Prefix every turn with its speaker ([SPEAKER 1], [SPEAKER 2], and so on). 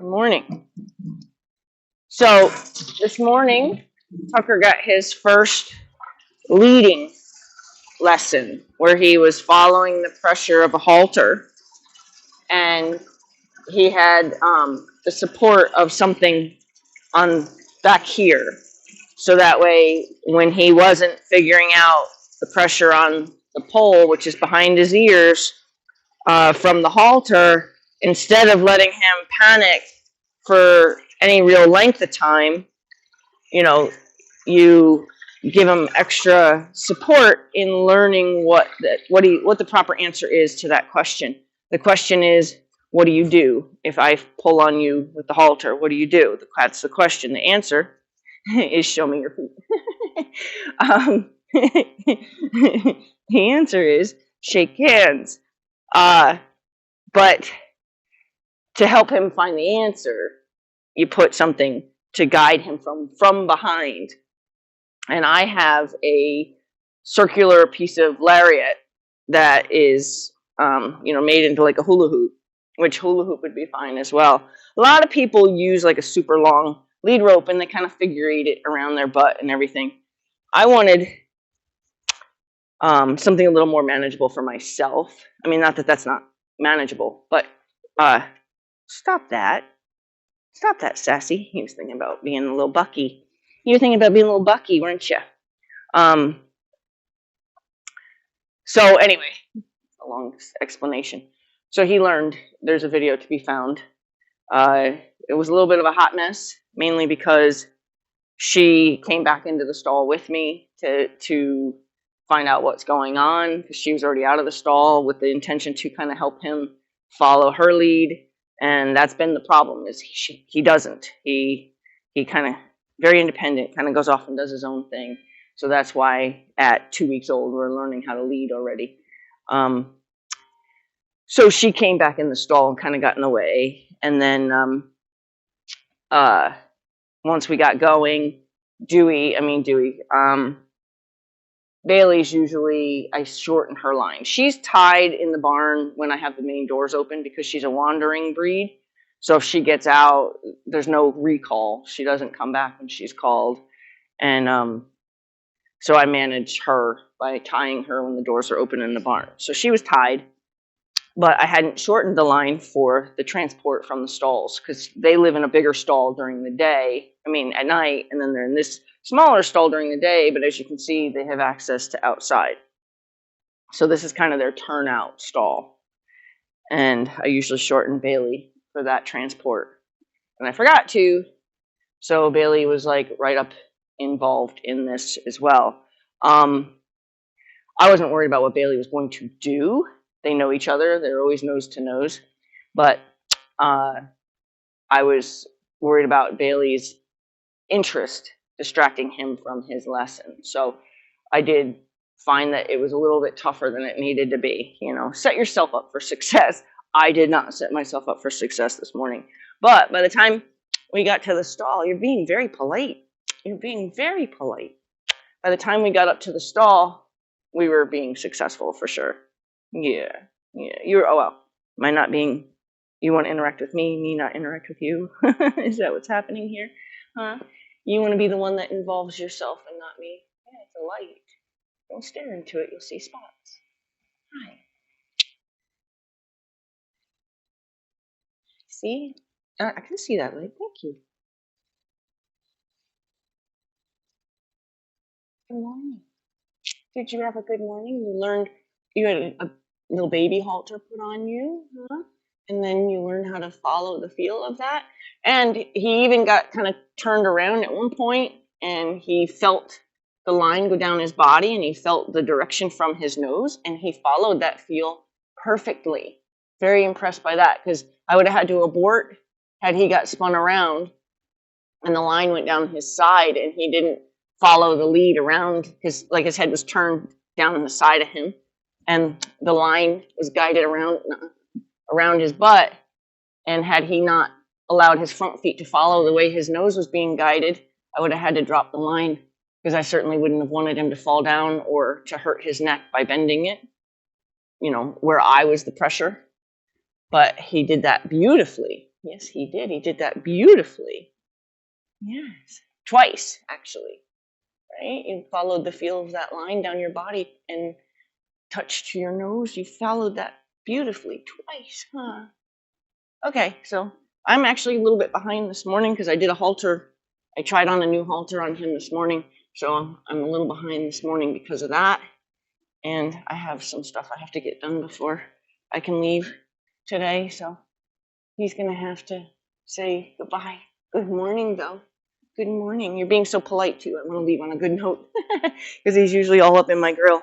[SPEAKER 1] Good morning. So this morning, Tucker got his first leading lesson where he was following the pressure of a halter, and he had the support of something on back here. So that way, when he wasn't figuring out the pressure on the pole, which is behind his ears, from the halter, instead of letting him panic for any real length of time, you know, you give him extra support in learning what the proper answer is to that question. The question is, what do you do if I pull on you with the halter? What do you do? That's the question. The answer is show me your feet. The answer is shake hands. But to help him find the answer, you put something to guide him from behind. And I have a circular piece of lariat that is, made into like a hula hoop, which hula hoop would be fine as well. A lot of people use like a super long lead rope and they kind of figure eight it around their butt and everything. I wanted something a little more manageable for myself. I mean, not that that's not manageable, but stop that. Stop that, Sassy. He was thinking about being a little Bucky. You were thinking about being a little Bucky, weren't you? So anyway, a long explanation. So he learned, there's a video to be found. It was a little bit of a hot mess, mainly because she came back into the stall with me to find out what's going on, because she was already out of the stall with the intention to kind of help him follow her lead. And that's been the problem, is he doesn't. He kind of very independent, kind of goes off and does his own thing. So that's why at 2 weeks old, we're learning how to lead already. So she came back in the stall and kind of got in the way. And then once we got going, Bailey's usually, I shorten her line. She's tied in the barn when I have the main doors open because she's a wandering breed. So if she gets out, there's no recall. She doesn't come back when she's called. And so I manage her by tying her when the doors are open in the barn. So she was tied, but I hadn't shortened the line for the transport from the stalls because they live in a bigger stall during the day. At night, and then they're in this smaller stall during the day, but as you can see, they have access to outside. So this is kind of their turnout stall. And I usually shorten Bailey for that transport. And I forgot to, so Bailey was like right up involved in this as well. I wasn't worried about what Bailey was going to do. They know each other. They're always nose to nose. But I was worried about Bailey's interest distracting him from his lesson. So I did find that it was a little bit tougher than it needed to be. Set yourself up for success. I did not set myself up for success this morning. But by the time we got to the stall, you're being very polite. You're being very polite. By the time we got up to the stall, we were being successful for sure. Yeah. You're, oh well, am I not being, you want to interact with me not interact with you? Is that what's happening here? Huh? You want to be the one that involves yourself and not me? Yeah, it's a light. Don't stare into it, you'll see spots. Hi. See? I can see that light. Thank you. Good morning. Did you have a good morning? You learned, you had a little baby halter put on you, huh? And then you learned how to follow the feel of that. And he even got kind of turned around at one point, and he felt the line go down his body, and he felt the direction from his nose, and he followed that feel perfectly. Very impressed by that, because I would have had to abort had he got spun around and the line went down his side and he didn't follow the lead around, his head was turned down on the side of him and the line was guided around his butt. And had he not allowed his front feet to follow the way his nose was being guided, I would have had to drop the line, because I certainly wouldn't have wanted him to fall down or to hurt his neck by bending it, where I was the pressure. But he did that beautifully. Yes, he did. He did that beautifully. Yes. Twice, actually. Right? You followed the feel of that line down your body and touched to your nose. You followed that beautifully twice, huh? Okay, so I'm actually a little bit behind this morning because I did a halter. I tried on a new halter on him this morning, so I'm a little behind this morning because of that. And I have some stuff I have to get done before I can leave today, so he's gonna have to say goodbye. Good morning, though. Good morning. You're being so polite too. I want to leave on a good note because he's usually all up in my grill.